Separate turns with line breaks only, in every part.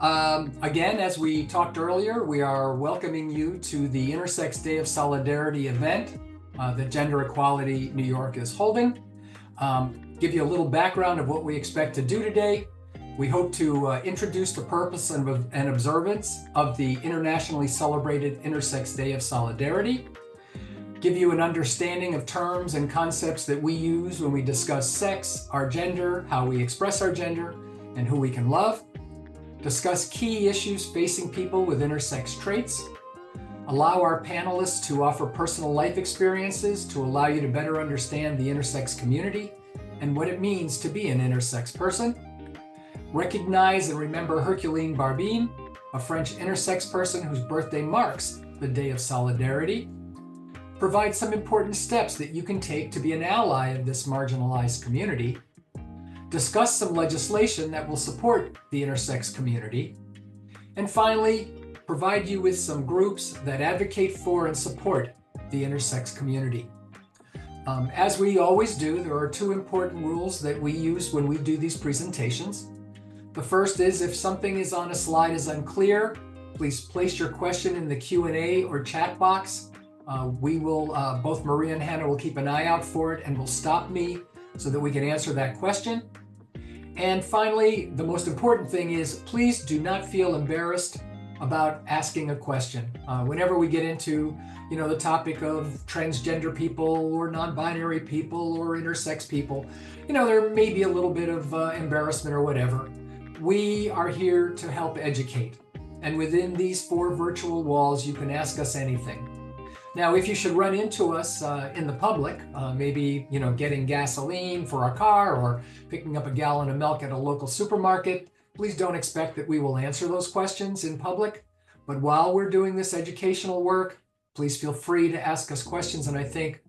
Again, as we talked earlier, we are welcoming you to the Intersex Day of Solidarity event that Gender Equality New York is holding. Give you a little background of what we expect to do today. We hope to introduce the purpose and observance of the internationally celebrated Intersex Day of Solidarity, give you an understanding of terms and concepts that we use when we discuss sex, our gender, how we express our gender, and who we can love, discuss key issues facing people with intersex traits, allow our panelists to offer personal life experiences to allow you to better understand the intersex community and what it means to be an intersex person, recognize and remember Herculine Barbine, a French intersex person whose birthday marks the Day of Solidarity, provide some important steps that you can take to be an ally of this marginalized community, discuss some legislation that will support the intersex community, and finally, provide you with some groups that advocate for and support the intersex community. As we always do, there are two important rules that we use when we do these presentations. The first is if something is on a slide is unclear, please place your question in the Q&A or chat box. We will, both Maria and Hannah will keep an eye out for it and will stop me so that we can answer that question. And finally, the most important thing is please do not feel embarrassed about asking a question. Whenever we get into, the topic of transgender people or non-binary people or intersex people, there may be a little bit of embarrassment or whatever. We are here to help educate. And within these 4 virtual walls, you can ask us anything. Now, if you should run into us in the public, maybe, getting gasoline for our car or picking up a gallon of milk at a local supermarket, please don't expect that we will answer those questions in public. But while we're doing this educational work, please feel free to ask us questions. And I think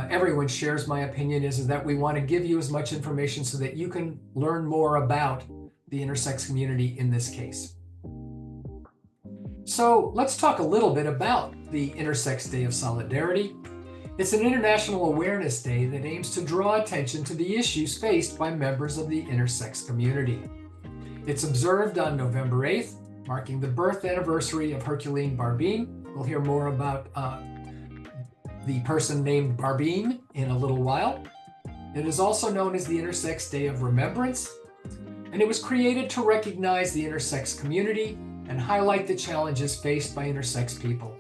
everyone shares my opinion is that we want to give you as much information so that you can learn more about the intersex community in this case. So let's talk a little bit about the Intersex Day of Solidarity. It's an international awareness day that aims to draw attention to the issues faced by members of the intersex community. It's observed on November 8th, marking the birth anniversary of Herculine Barbine. We'll hear more about the person named Barbine in a little while. It is also known as the Intersex Day of Remembrance, and it was created to recognize the intersex community and highlight the challenges faced by intersex people.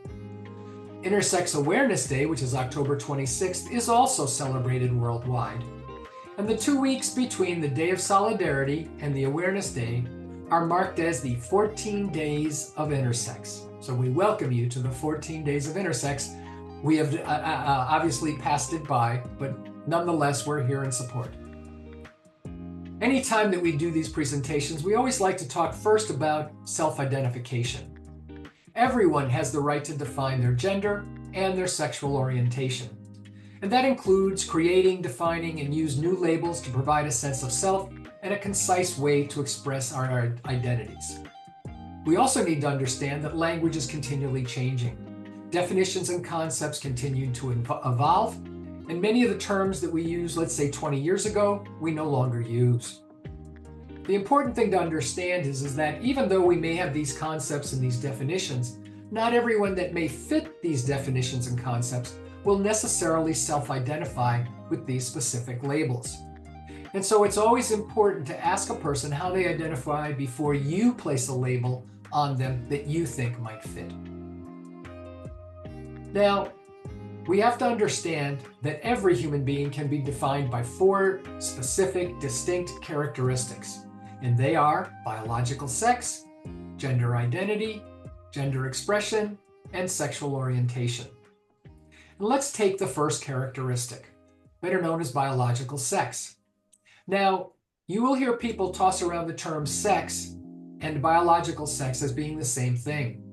Intersex Awareness Day, which is October 26th, is also celebrated worldwide. And the 2 weeks between the Day of Solidarity and the Awareness Day are marked as the 14 Days of Intersex. So we welcome you to the 14 Days of Intersex. We have obviously passed it by, but nonetheless, we're here in support. Anytime that we do these presentations, we always like to talk first about self-identification. Everyone has the right to define their gender and their sexual orientation. And that includes creating, defining, and use new labels to provide a sense of self and a concise way to express our identities. We also need to understand that language is continually changing. Definitions and concepts continue to evolve, and many of the terms that we used, let's say 20 years ago, we no longer use. The important thing to understand is that even though we may have these concepts and these definitions, not everyone that may fit these definitions and concepts will necessarily self-identify with these specific labels. And so it's always important to ask a person how they identify before you place a label on them that you think might fit. Now, we have to understand that every human being can be defined by 4 specific, distinct characteristics, and they are biological sex, gender identity, gender expression, and sexual orientation. And let's take the first characteristic, better known as biological sex. Now, you will hear people toss around the term sex and biological sex as being the same thing.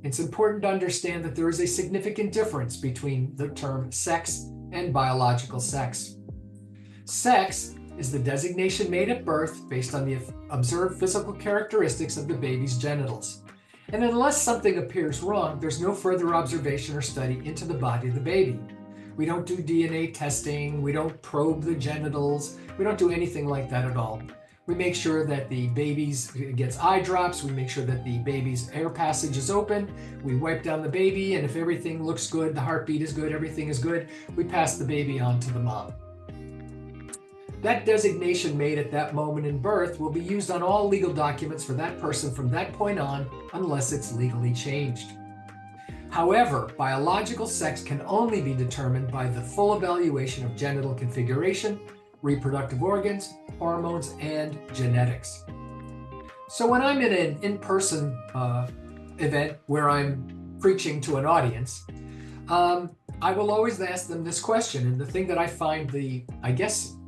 It's important to understand that there is a significant difference between the term sex and biological sex. Sex is the designation made at birth based on the observed physical characteristics of the baby's genitals. And unless something appears wrong, there's no further observation or study into the body of the baby. We don't do DNA testing, we don't probe the genitals, we don't do anything like that at all. We make sure that the baby gets eye drops. We make sure that the baby's air passage is open. We wipe down the baby, and if everything looks good, the heartbeat is good, everything is good, we pass the baby on to the mom. That designation made at that moment in birth will be used on all legal documents for that person from that point on, unless it's legally changed. However, biological sex can only be determined by the full evaluation of genital configuration, reproductive organs, hormones, and genetics. So when I'm in an in-person event where I'm preaching to an audience, I will always ask them this question. And the thing that I find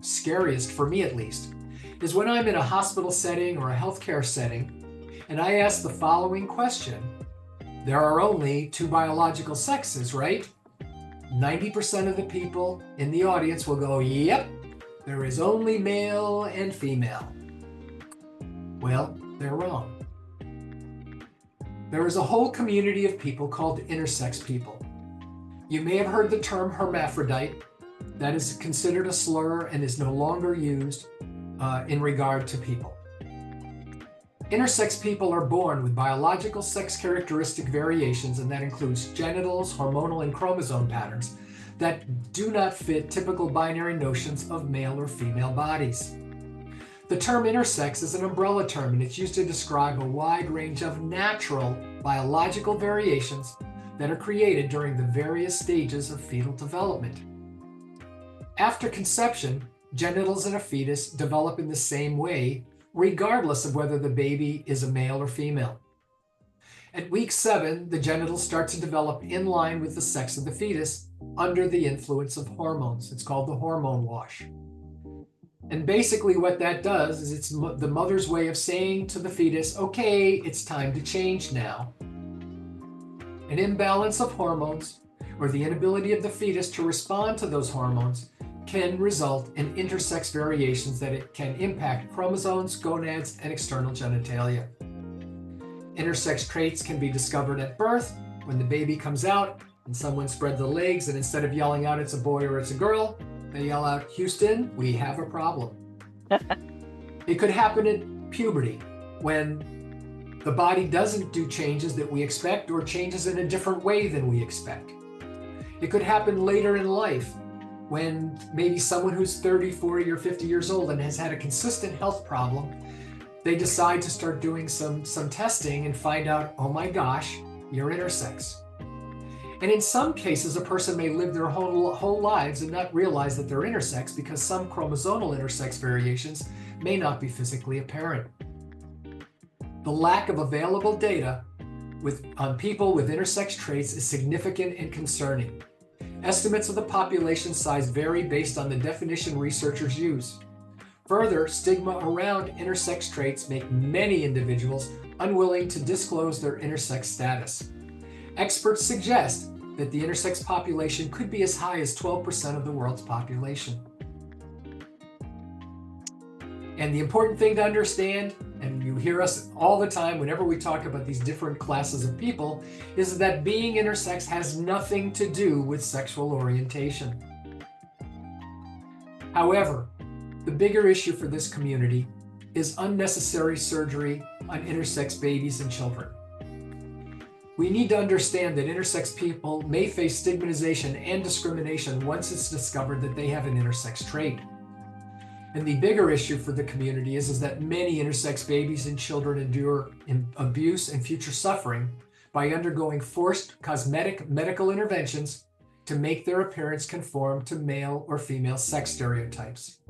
scariest, for me at least, is when I'm in a hospital setting or a healthcare setting, and I ask the following question: there are only two biological sexes, right? 90% of the people in the audience will go, yep, there is only male and female. Well, they're wrong. There is a whole community of people called intersex people. You may have heard the term hermaphrodite. That is considered a slur and is no longer used in regard to people. Intersex people are born with biological sex characteristic variations, and that includes genitals, hormonal, and chromosome patterns that do not fit typical binary notions of male or female bodies. The term intersex is an umbrella term, and it's used to describe a wide range of natural biological variations that are created during the various stages of fetal development. After conception, genitals in a fetus develop in the same way, regardless of whether the baby is a male or female. At week 7, the genitals start to develop in line with the sex of the fetus under the influence of hormones. It's called the hormone wash. And basically what that does is it's the mother's way of saying to the fetus, okay, it's time to change now. An imbalance of hormones, or the inability of the fetus to respond to those hormones, can result in intersex variations that it can impact chromosomes, gonads, and external genitalia. Intersex traits can be discovered at birth when the baby comes out and someone spread the legs, and instead of yelling out it's a boy or it's a girl, they yell out, Houston, we have a problem. It could happen at puberty when the body doesn't do changes that we expect or changes in a different way than we expect. It could happen later in life when maybe someone who's 30, 40, or 50 years old and has had a consistent health problem, they decide to start doing some testing and find out, oh my gosh, you're intersex. And in some cases, a person may live their whole lives and not realize that they're intersex because some chromosomal intersex variations may not be physically apparent. The lack of available data on people with intersex traits is significant and concerning. Estimates of the population size vary based on the definition researchers use. Further, stigma around intersex traits make many individuals unwilling to disclose their intersex status. Experts suggest that the intersex population could be as high as 12% of the world's population. And the important thing to understand, and you hear us all the time whenever we talk about these different classes of people, is that being intersex has nothing to do with sexual orientation. However, the bigger issue for this community is unnecessary surgery on intersex babies and children. We need to understand that intersex people may face stigmatization and discrimination once it's discovered that they have an intersex trait. And the bigger issue for the community is that many intersex babies and children endure abuse and future suffering by undergoing forced cosmetic medical interventions to make their appearance conform to male or female sex stereotypes.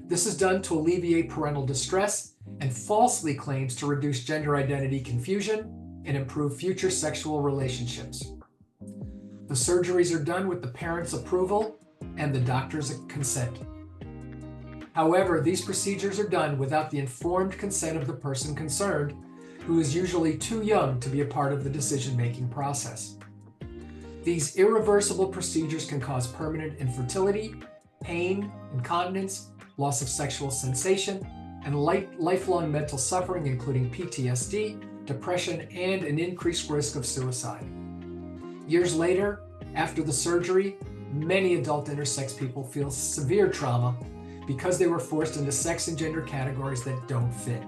This is done to alleviate parental distress and falsely claims to reduce gender identity confusion and improve future sexual relationships. The surgeries are done with the parent's approval and the doctor's consent. However, these procedures are done without the informed consent of the person concerned, who is usually too young to be a part of the decision-making process. These irreversible procedures can cause permanent infertility, pain, incontinence, loss of sexual sensation, and lifelong mental suffering, including PTSD, depression, and an increased risk of suicide. Years later, after the surgery, many adult intersex people feel severe trauma because they were forced into sex and gender categories that don't fit.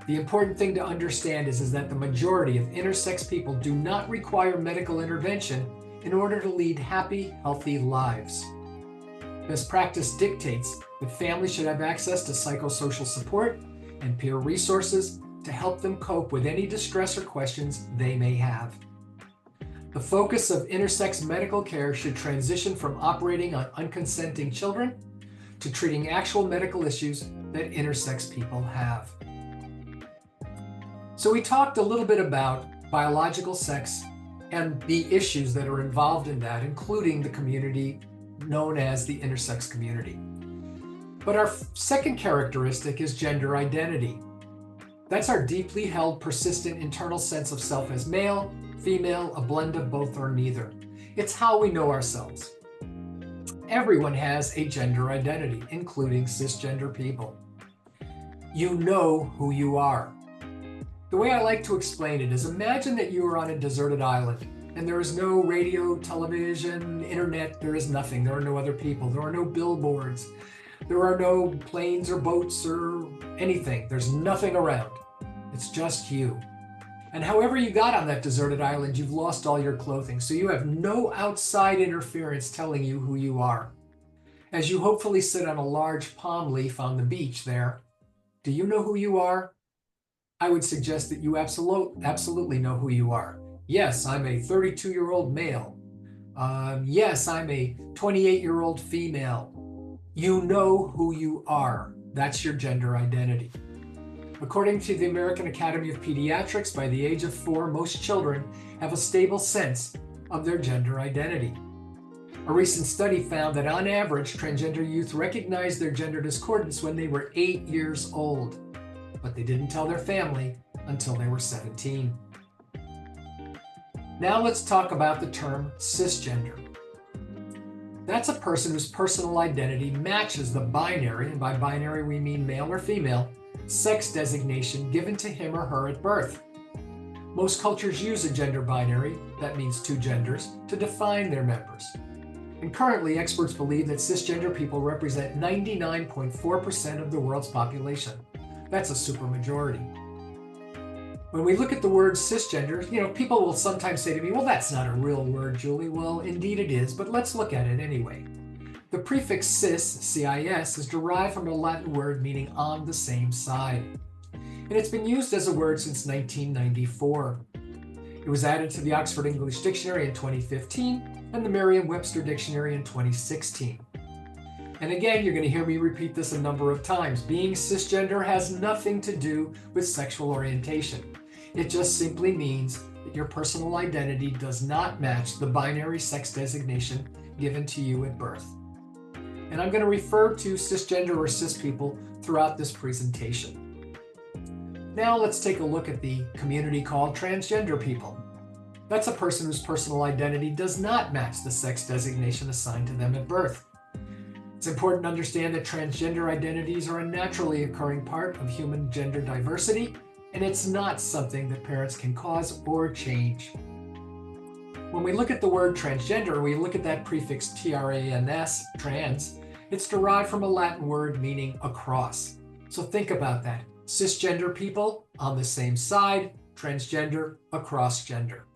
The important thing to understand is that the majority of intersex people do not require medical intervention in order to lead happy, healthy lives. Best practice dictates that families should have access to psychosocial support and peer resources to help them cope with any distress or questions they may have. The focus of intersex medical care should transition from operating on unconsenting children to treating actual medical issues that intersex people have. So we talked a little bit about biological sex and the issues that are involved in that, including the community known as the intersex community. But our second characteristic is gender identity. That's our deeply held, persistent internal sense of self as male, female, a blend of both or neither. It's how we know ourselves. Everyone has a gender identity, including cisgender people. You know who you are. The way I like to explain it is, imagine that you are on a deserted island and there is no radio, television, internet, there is nothing. There are no other people. There are no billboards. There are no planes or boats or anything. There's nothing around. It's just you. And however you got on that deserted island, you've lost all your clothing. So you have no outside interference telling you who you are. As you hopefully sit on a large palm leaf on the beach there, do you know who you are? I would suggest that you absolutely know who you are. Yes, I'm a 32-year-old male. Yes, I'm a 28-year-old female. You know who you are. That's your gender identity. According to the American Academy of Pediatrics, by the age of 4, most children have a stable sense of their gender identity. A recent study found that on average, transgender youth recognized their gender discordance when they were 8 years old, but they didn't tell their family until they were 17. Now let's talk about the term cisgender. That's a person whose personal identity matches the binary, and by binary we mean male or female, sex designation given to him or her at birth. Most cultures use a gender binary, that means 2 genders, to define their members. And currently, experts believe that cisgender people represent 99.4% of the world's population. That's a supermajority. When we look at the word cisgender, people will sometimes say to me, well, that's not a real word, Julie. Well, indeed it is, but let's look at it anyway. The prefix cis, C-I-S, is derived from a Latin word meaning on the same side. And it's been used as a word since 1994. It was added to the Oxford English Dictionary in 2015 and the Merriam-Webster Dictionary in 2016. And again, you're going to hear me repeat this a number of times. Being cisgender has nothing to do with sexual orientation. It just simply means that your personal identity does not match the binary sex designation given to you at birth. And I'm going to refer to cisgender or cis people throughout this presentation. Now let's take a look at the community called transgender people. That's a person whose personal identity does not match the sex designation assigned to them at birth. It's important to understand that transgender identities are a naturally occurring part of human gender diversity, and it's not something that parents can cause or change. When we look at the word transgender, we look at that prefix T-R-A-N-S, trans, it's derived from a Latin word meaning across. So think about that. Cisgender people on the same side, transgender, across gender.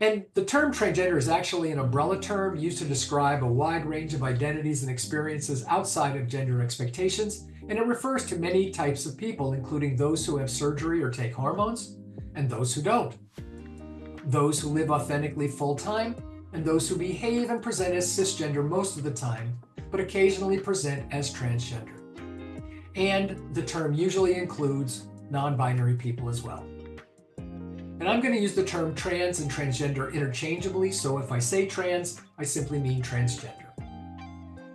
And the term transgender is actually an umbrella term used to describe a wide range of identities and experiences outside of gender expectations, and it refers to many types of people, including those who have surgery or take hormones, and those who don't. Those who live authentically full-time, and those who behave and present as cisgender most of the time, but occasionally present as transgender. And the term usually includes non-binary people as well. And I'm going to use the term trans and transgender interchangeably, so if I say trans, I simply mean transgender.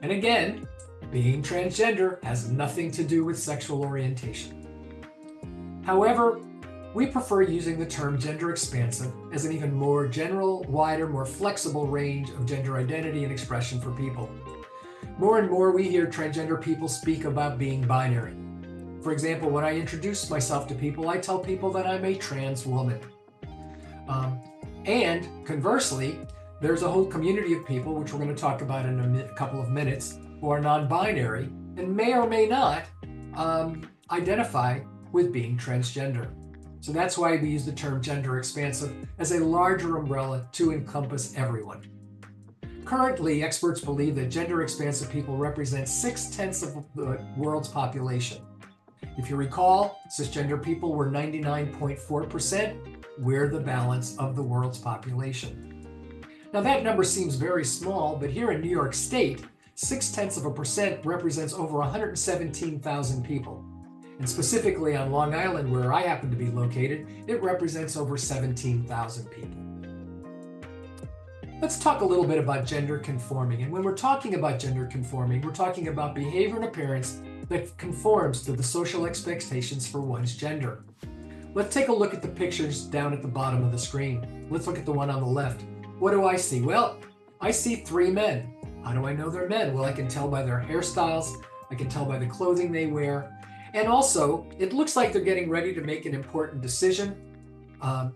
And again, being transgender has nothing to do with sexual orientation. However, we prefer using the term gender expansive as an even more general, wider, more flexible range of gender identity and expression for people. More and more we hear transgender people speak about being binary. For example, when I introduce myself to people, I tell people that I'm a trans woman. And conversely, there's a whole community of people, which we're going to talk about in a couple of minutes, who are non-binary and may or may not identify with being transgender. So that's why we use the term gender expansive as a larger umbrella to encompass everyone. Currently, experts believe that gender expansive people represent 6/10 of the world's population. If you recall, cisgender people were 99.4%. We're the balance of the world's population. Now that number seems very small, but here in New York State, 0.6% represents over 117,000 people. And specifically on Long Island, where I happen to be located, it represents over 17,000 people. Let's talk a little bit about gender conforming. And when we're talking about gender conforming, we're talking about behavior and appearance that conforms to the social expectations for one's gender. Let's take a look at the pictures down at the bottom of the screen. Let's look at the one on the left. What do I see? Well, I see 3 men. How do I know they're men? Well, I can tell by their hairstyles. I can tell by the clothing they wear. And also, it looks like they're getting ready to make an important decision.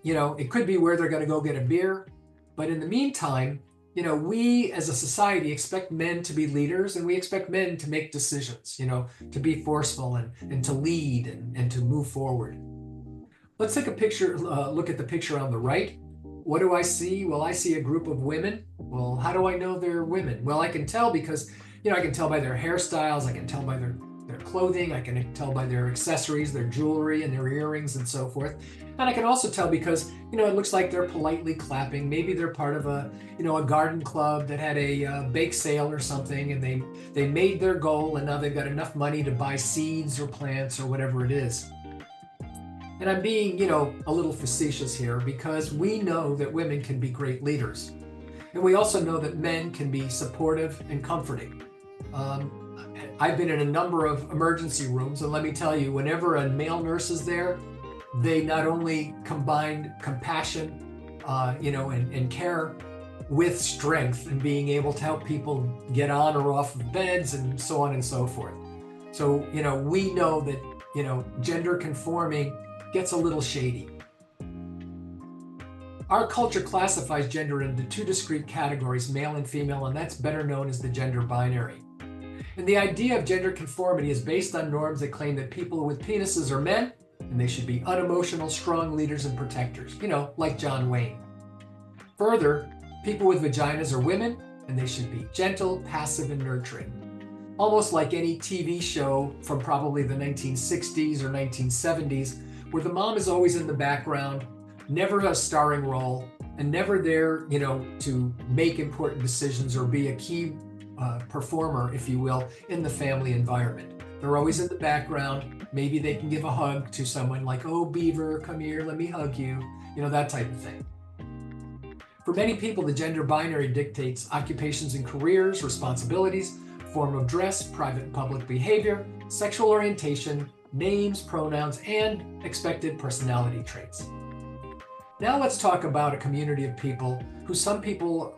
It could be where they're going to go get a beer. But in the meantime, we as a society expect men to be leaders, and we expect men to make decisions, to be forceful and to lead and to move forward. Let's take a picture, look at the picture on the right. What do I see? Well, I see a group of women. Well, how do I know they're women? Well, I can tell because, I can tell by their hairstyles, I can tell by their clothing, I can tell by their accessories, their jewelry and their earrings and so forth. And I can also tell because, it looks like they're politely clapping. Maybe they're part of a garden club that had a bake sale or something, and they made their goal, and now they've got enough money to buy seeds or plants or whatever it is. And I'm being, a little facetious here because we know that women can be great leaders. And we also know that men can be supportive and comforting. I've been in a number of emergency rooms, and let me tell you, whenever a male nurse is there, they not only combine compassion, and care with strength and being able to help people get on or off of beds and so on and so forth. So, we know that, gender conforming gets a little shady. Our culture classifies gender into 2 discrete categories, male and female, and that's better known as the gender binary. And the idea of gender conformity is based on norms that claim that people with penises are men, and they should be unemotional, strong leaders and protectors, like John Wayne. Further, people with vaginas are women, and they should be gentle, passive, and nurturing. Almost like any TV show from probably the 1960s or 1970s, where the mom is always in the background, never a starring role, and never there, to make important decisions or be a key performer, if you will, in the family environment. They're always in the background. Maybe they can give a hug to someone like, "Oh, Beaver, come here, let me hug you," that type of thing. For many people, the gender binary dictates occupations and careers, responsibilities, form of dress, private and public behavior, sexual orientation, names, pronouns, and expected personality traits. Now let's talk about a community of people who some people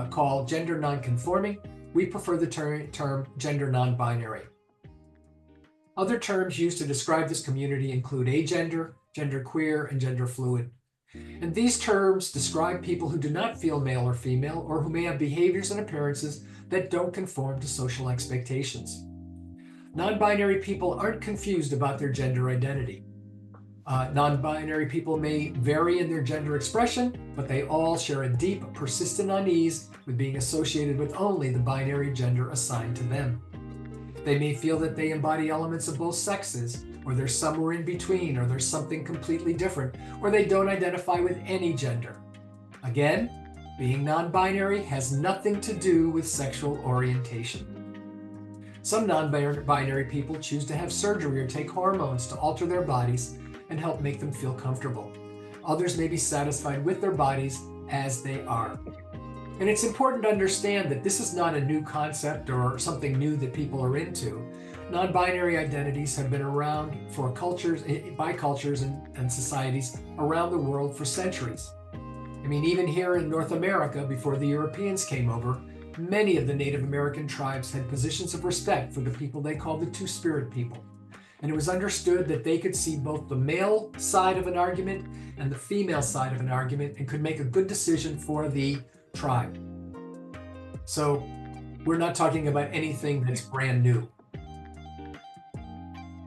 call gender nonconforming. We prefer the term gender non-binary. Other terms used to describe this community include agender, genderqueer, and gender fluid. And these terms describe people who do not feel male or female, or who may have behaviors and appearances that don't conform to social expectations. Non-binary people aren't confused about their gender identity. Non-binary people may vary in their gender expression, but they all share a deep, persistent unease with being associated with only the binary gender assigned to them. They may feel that they embody elements of both sexes, or they're somewhere in between, or there's something completely different, or they don't identify with any gender. Again, being non-binary has nothing to do with sexual orientation. Some non-binary people choose to have surgery or take hormones to alter their bodies and help make them feel comfortable. Others may be satisfied with their bodies as they are. And it's important to understand that this is not a new concept or something new that people are into. Non-binary identities have been around for cultures, by cultures and societies around the world for centuries. I mean, even here in North America, before the Europeans came over, many of the Native American tribes had positions of respect for the people they called the Two-Spirit people. And it was understood that they could see both the male side of an argument and the female side of an argument and could make a good decision for the tribe. So we're not talking about anything that's brand new.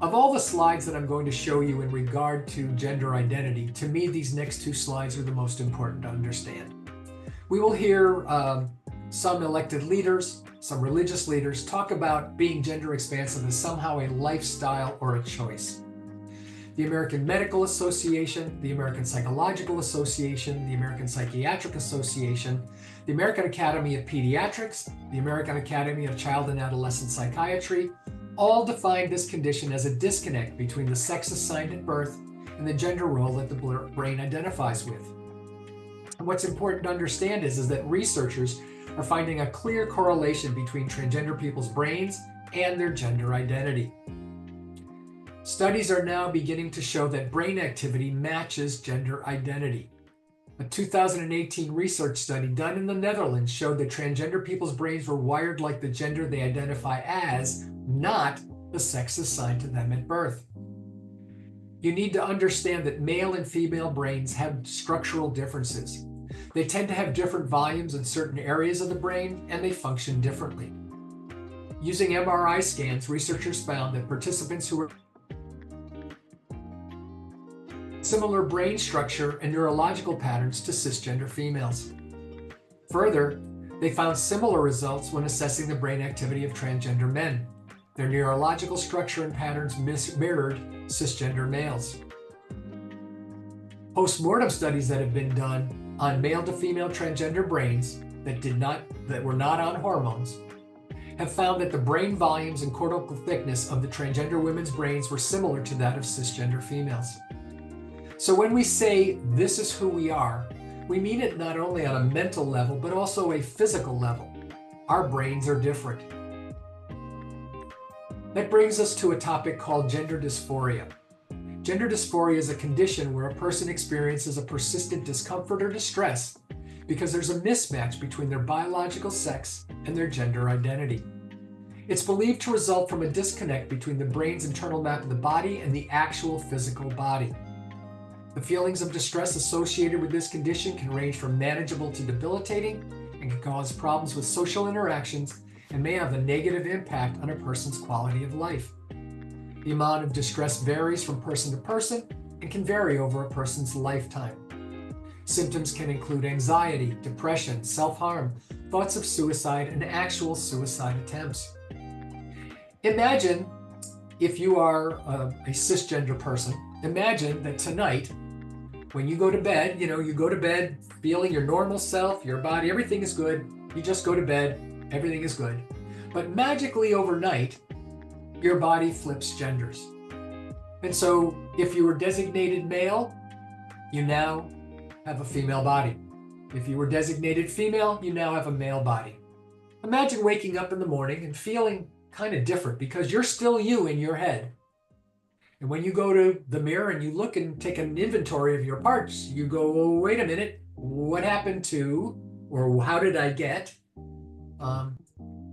Of all the slides that I'm going to show you in regard to gender identity, to me, these next two slides are the most important to understand. We will hear some elected leaders, some religious leaders talk about being gender expansive as somehow a lifestyle or a choice. The American Medical Association, the American Psychological Association, the American Psychiatric Association, the American Academy of Pediatrics, the American Academy of Child and Adolescent Psychiatry, all define this condition as a disconnect between the sex assigned at birth and the gender role that the brain identifies with. And what's important to understand is that researchers are finding a clear correlation between transgender people's brains and their gender identity. Studies are now beginning to show that brain activity matches gender identity. A 2018 research study done in the Netherlands showed that transgender people's brains were wired like the gender they identify as, not the sex assigned to them at birth. You need to understand that male and female brains have structural differences. They tend to have different volumes in certain areas of the brain, and they function differently. Using MRI scans, researchers found that participants who were similar brain structure and neurological patterns to cisgender females. Further, they found similar results when assessing the brain activity of transgender men. Their neurological structure and patterns mirrored cisgender males. Post-mortem studies that have been done on male to female transgender brains that were not on hormones have found that the brain volumes and cortical thickness of the transgender women's brains were similar to that of cisgender females. So when we say this is who we are, we mean it not only on a mental level, but also a physical level. Our brains are different. That brings us to a topic called gender dysphoria. Gender dysphoria is a condition where a person experiences a persistent discomfort or distress because there's a mismatch between their biological sex and their gender identity. It's believed to result from a disconnect between the brain's internal map of the body and the actual physical body. The feelings of distress associated with this condition can range from manageable to debilitating and can cause problems with social interactions and may have a negative impact on a person's quality of life. The amount of distress varies from person to person and can vary over a person's lifetime. Symptoms can include anxiety, depression, self-harm, thoughts of suicide, and actual suicide attempts. Imagine if you are a cisgender person, imagine that tonight, when you go to bed, you go to bed feeling your normal self, your body, everything is good. You just go to bed, everything is good. But magically overnight, your body flips genders. And so if you were designated male, you now have a female body. If you were designated female, you now have a male body. Imagine waking up in the morning and feeling kind of different because you're still you in your head. And when you go to the mirror and you look and take an inventory of your parts, you go, oh, wait a minute, what happened to, or how did I get?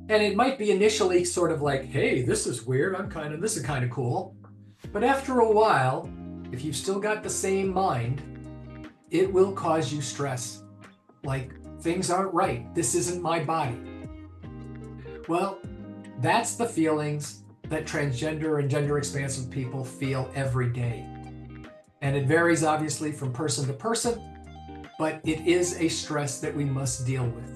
And it might be initially sort of like, hey, this is weird, this is kind of cool. But after a while, if you've still got the same mind, it will cause you stress. Like, things aren't right, this isn't my body. Well, that's the feelings that transgender and gender expansive people feel every day. And it varies obviously from person to person, but it is a stress that we must deal with.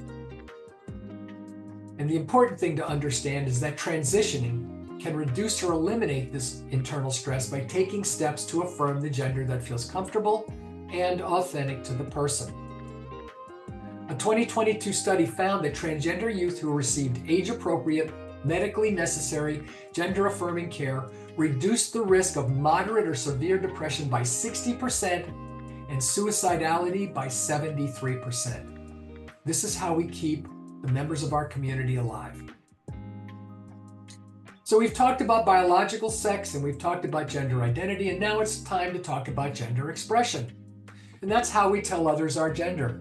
And the important thing to understand is that transitioning can reduce or eliminate this internal stress by taking steps to affirm the gender that feels comfortable and authentic to the person. A 2022 study found that transgender youth who received age-appropriate, medically necessary, gender-affirming care reduced the risk of moderate or severe depression by 60% and suicidality by 73%. This is how we keep the members of our community alive. So we've talked about biological sex and we've talked about gender identity, and now it's time to talk about gender expression. And that's how we tell others our gender.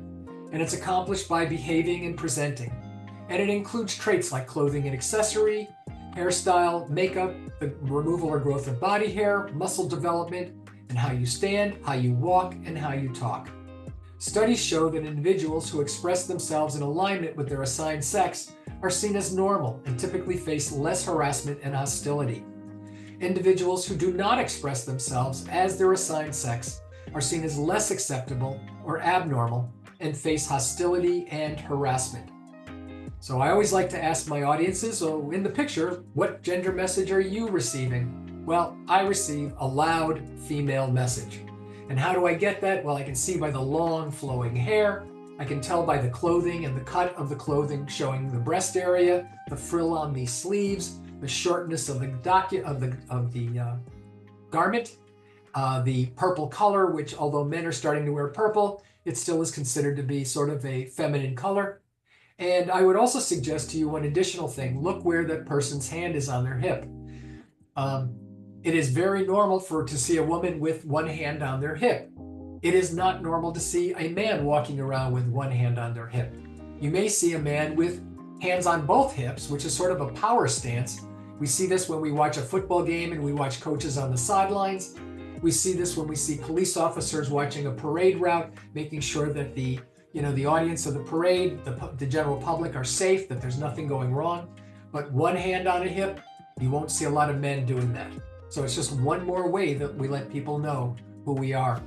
And it's accomplished by behaving and presenting. And it includes traits like clothing and accessory, hairstyle, makeup, the removal or growth of body hair, muscle development, and how you stand, how you walk, and how you talk. Studies show that individuals who express themselves in alignment with their assigned sex are seen as normal and typically face less harassment and hostility. Individuals who do not express themselves as their assigned sex are seen as less acceptable or abnormal and face hostility and harassment. So I always like to ask my audiences, so in the picture, what gender message are you receiving? Well, I receive a loud female message. And how do I get that? Well, I can see by the long flowing hair. I can tell by the clothing and the cut of the clothing showing the breast area, the frill on the sleeves, the shortness of the garment, the purple color, which although men are starting to wear purple, it still is considered to be sort of a feminine color. And I would also suggest to you one additional thing. Look where that person's hand is on their hip. It is very normal to see a woman with one hand on their hip. It is not normal to see a man walking around with one hand on their hip. You may see a man with hands on both hips, which is sort of a power stance. We see this when we watch a football game and we watch coaches on the sidelines. We see this when we see police officers watching a parade route, making sure that the audience of the parade, the general public are safe, that there's nothing going wrong. But one hand on a hip, you won't see a lot of men doing that. So it's just one more way that we let people know who we are.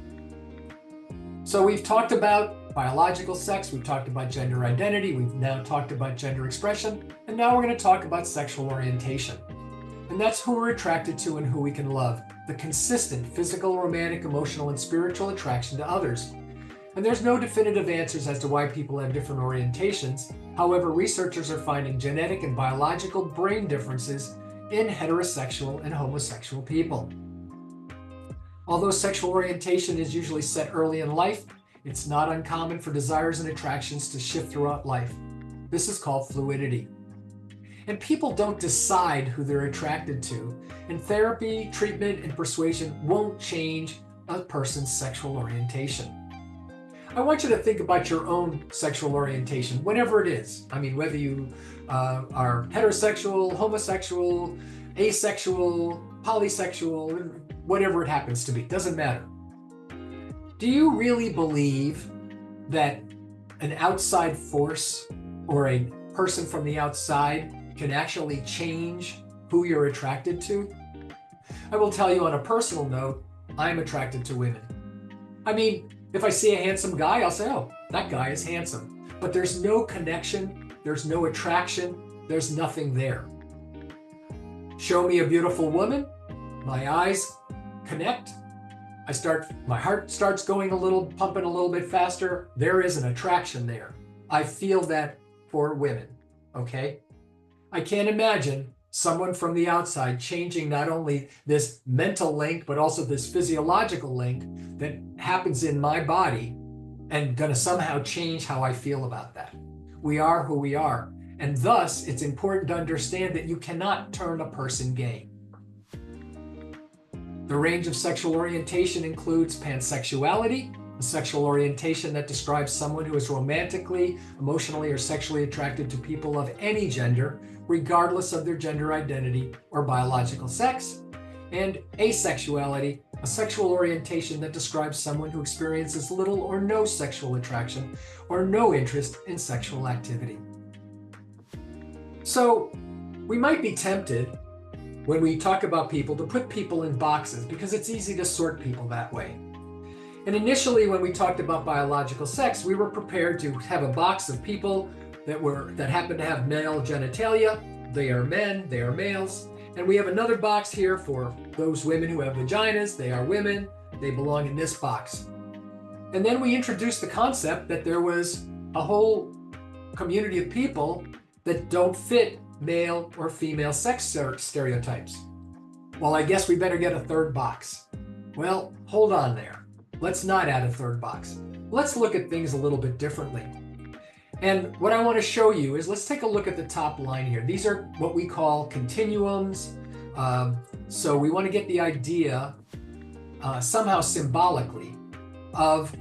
So we've talked about biological sex, we've talked about gender identity, we've now talked about gender expression, and now we're going to talk about sexual orientation. And that's who we're attracted to and who we can love, the consistent physical, romantic, emotional, and spiritual attraction to others. And there's no definitive answers as to why people have different orientations. However, researchers are finding genetic and biological brain differences in heterosexual and homosexual people. Although sexual orientation is usually set early in life, it's not uncommon for desires and attractions to shift throughout life. This is called fluidity. And people don't decide who they're attracted to, and therapy, treatment, and persuasion won't change a person's sexual orientation. I want you to think about your own sexual orientation, whatever it is. I mean, whether you are heterosexual, homosexual, asexual, polysexual, whatever it happens to be, doesn't matter. Do you really believe that an outside force or a person from the outside can actually change who you're attracted to? I will tell you on a personal note, I'm attracted to women. I mean, if I see a handsome guy, I'll say, oh, that guy is handsome. But there's no connection, there's no attraction, there's nothing there. Show me a beautiful woman, my eyes connect, my heart starts pumping a little bit faster. There is an attraction there. I feel that for women, okay? I can't imagine someone from the outside changing not only this mental link, but also this physiological link that happens in my body and gonna somehow change how I feel about that. We are who we are. And thus, it's important to understand that you cannot turn a person gay. The range of sexual orientation includes pansexuality, a sexual orientation that describes someone who is romantically, emotionally, or sexually attracted to people of any gender, regardless of their gender identity or biological sex, and asexuality, a sexual orientation that describes someone who experiences little or no sexual attraction or no interest in sexual activity. So we might be tempted when we talk about people to put people in boxes because it's easy to sort people that way. And initially, when we talked about biological sex, we were prepared to have a box of people that happen to have male genitalia. They are men, they are males. And we have another box here for those women who have vaginas. They are women, they belong in this box. And then we introduced the concept that there was a whole community of people that don't fit male or female sex stereotypes. Well, I guess we better get a third box. Well, hold on there. Let's not add a third box. Let's look at things a little bit differently. And what I want to show you is, let's take a look at the top line here. These are what we call continuums. So we want to get the idea somehow symbolically of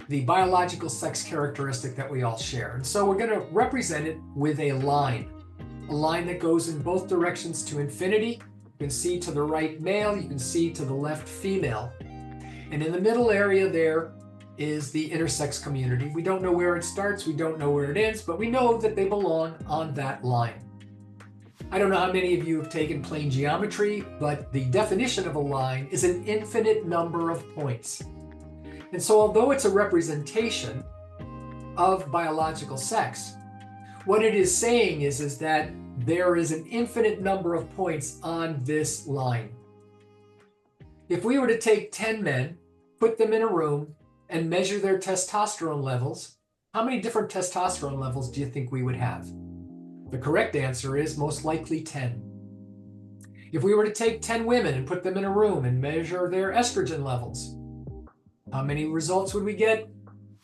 the biological sex characteristic that we all share. And so we're going to represent it with a line that goes in both directions to infinity. You can see to the right male, you can see to the left female. And in the middle area there is the intersex community. We don't know where it starts, we don't know where it ends, but we know that they belong on that line. I don't know how many of you have taken plane geometry, but the definition of a line is an infinite number of points. And so although it's a representation of biological sex, what it is saying is that there is an infinite number of points on this line. If we were to take 10 men, put them in a room, and measure their testosterone levels, how many different testosterone levels do you think we would have? The correct answer is most likely 10. If we were to take 10 women and put them in a room and measure their estrogen levels, how many results would we get?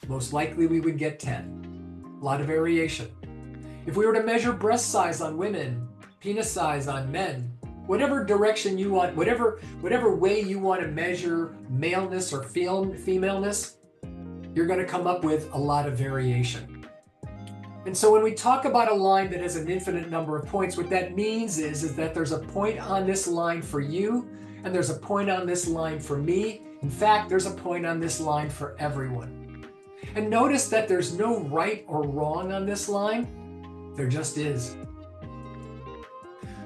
Most likely we would get 10. A lot of variation. If we were to measure breast size on women, penis size on men, whatever direction you want, whatever way you want to measure maleness or femaleness, you're going to come up with a lot of variation. And so when we talk about a line that has an infinite number of points, what that means is that there's a point on this line for you, and there's a point on this line for me. In fact, there's a point on this line for everyone. And notice that there's no right or wrong on this line. There just is.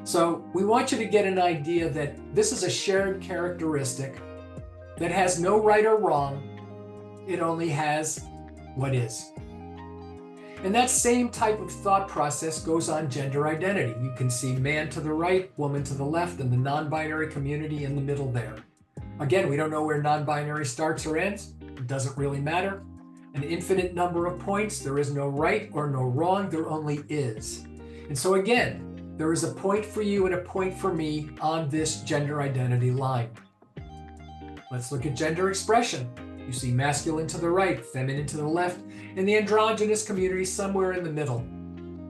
So we want you to get an idea that this is a shared characteristic that has no right or wrong. It only has what is. And that same type of thought process goes on gender identity. You can see man to the right, woman to the left, and the non-binary community in the middle there. Again, we don't know where non-binary starts or ends. It doesn't really matter. An infinite number of points. There is no right or no wrong. There only is. And so again, there is a point for you and a point for me on this gender identity line. Let's look at gender expression. You see masculine to the right, feminine to the left, and the androgynous community somewhere in the middle.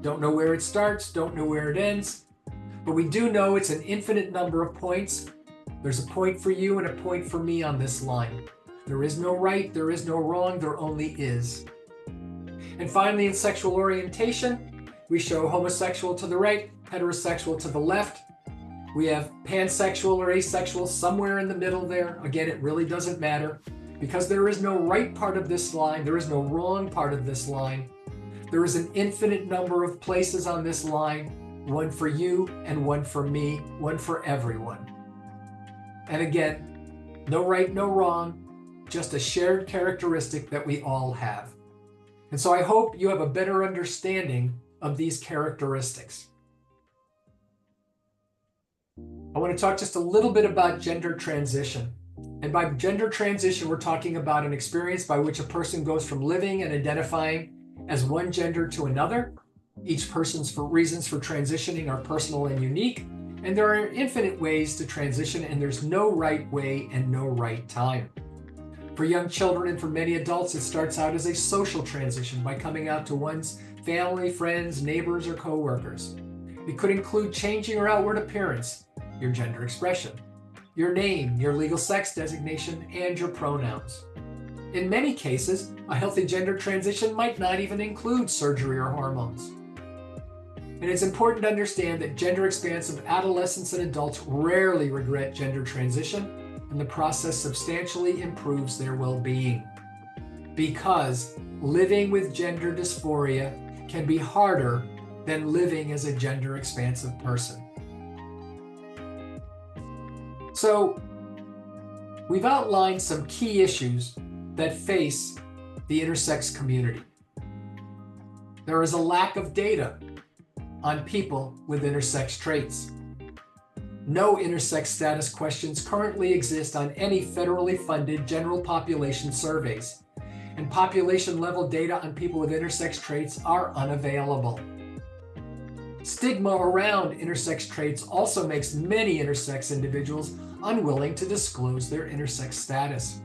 Don't know where it starts, don't know where it ends, but we do know it's an infinite number of points. There's a point for you and a point for me on this line. There is no right, there is no wrong, there only is. And finally, in sexual orientation, we show homosexual to the right, heterosexual to the left. We have pansexual or asexual somewhere in the middle there. Again, it really doesn't matter because there is no right part of this line. There is no wrong part of this line. There is an infinite number of places on this line, one for you and one for me, one for everyone. And again, no right, no wrong, just a shared characteristic that we all have. And so I hope you have a better understanding of these characteristics. I want to talk just a little bit about gender transition. And by gender transition, we're talking about an experience by which a person goes from living and identifying as one gender to another. Each person's reasons for transitioning are personal and unique, and there are infinite ways to transition, and there's no right way and no right time. For young children and for many adults, it starts out as a social transition by coming out to one's family, friends, neighbors, or coworkers. It could include changing your outward appearance, your gender expression, your name, your legal sex designation, and your pronouns. In many cases, a healthy gender transition might not even include surgery or hormones. And it's important to understand that gender-expansive adolescents and adults rarely regret gender transition, and the process substantially improves their well-being. Because living with gender dysphoria can be harder than living as a gender-expansive person. So, we've outlined some key issues that face the intersex community. There is a lack of data on people with intersex traits. No intersex status questions currently exist on any federally funded general population surveys, and population-level data on people with intersex traits are unavailable. Stigma around intersex traits also makes many intersex individuals unwilling to disclose their intersex status.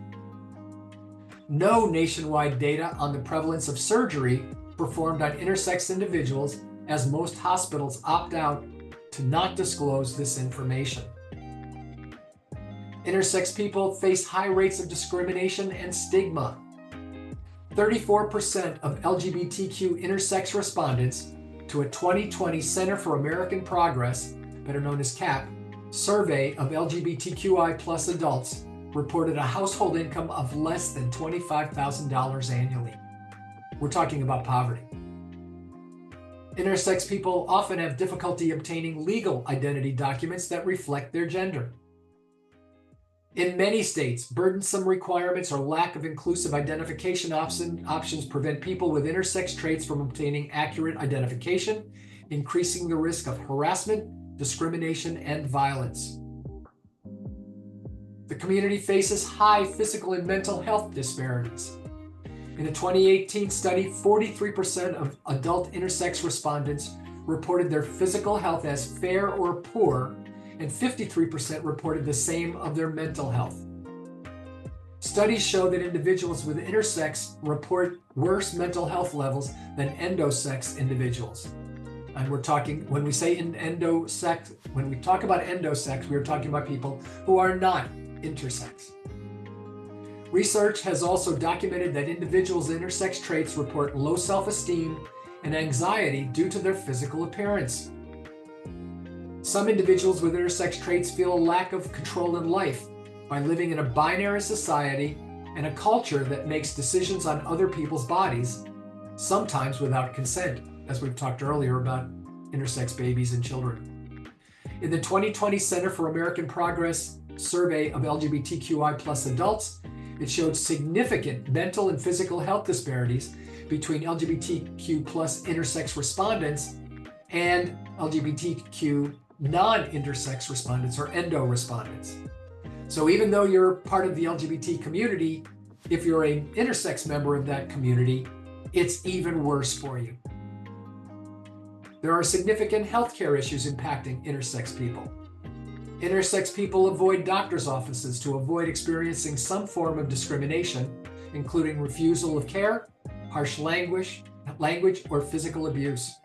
No nationwide data on the prevalence of surgery performed on intersex individuals, as most hospitals opt out to not disclose this information. Intersex people face high rates of discrimination and stigma. 34% of LGBTQ intersex respondents to a 2020 Center for American Progress, better known as CAP, survey of LGBTQI+ adults reported a household income of less than $25,000 annually. We're talking about poverty. Intersex people often have difficulty obtaining legal identity documents that reflect their gender. In many states, burdensome requirements or lack of inclusive identification options prevent people with intersex traits from obtaining accurate identification, increasing the risk of harassment, discrimination, and violence. The community faces high physical and mental health disparities. In a 2018 study, 43% of adult intersex respondents reported their physical health as fair or poor, and 53% reported the same of their mental health. Studies show that individuals with intersex report worse mental health levels than endosex individuals. And we're talking, when we say when we talk about endosex, we're talking about people who are not intersex. Research has also documented that individuals with intersex traits report low self-esteem and anxiety due to their physical appearance. Some individuals with intersex traits feel a lack of control in life by living in a binary society and a culture that makes decisions on other people's bodies, sometimes without consent, as we've talked earlier about intersex babies and children. In the 2020 Center for American Progress survey of LGBTQI+ adults, it showed significant mental and physical health disparities between LGBTQ+ intersex respondents and LGBTQ non-intersex respondents or endo respondents. So even though you're part of the LGBT community, if you're an intersex member of that community, it's even worse for you. There are significant healthcare issues impacting intersex people. Intersex people avoid doctor's offices to avoid experiencing some form of discrimination, including refusal of care, harsh language, or physical abuse.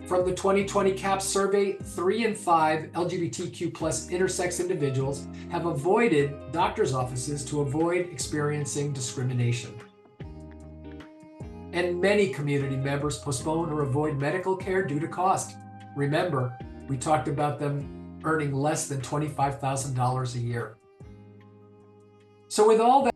From the 2020 CAP survey, 3 in 5 LGBTQ+ intersex individuals have avoided doctor's offices to avoid experiencing discrimination. And many community members postpone or avoid medical care due to cost. Remember, we talked about them earning less than $25,000 a year. So with all that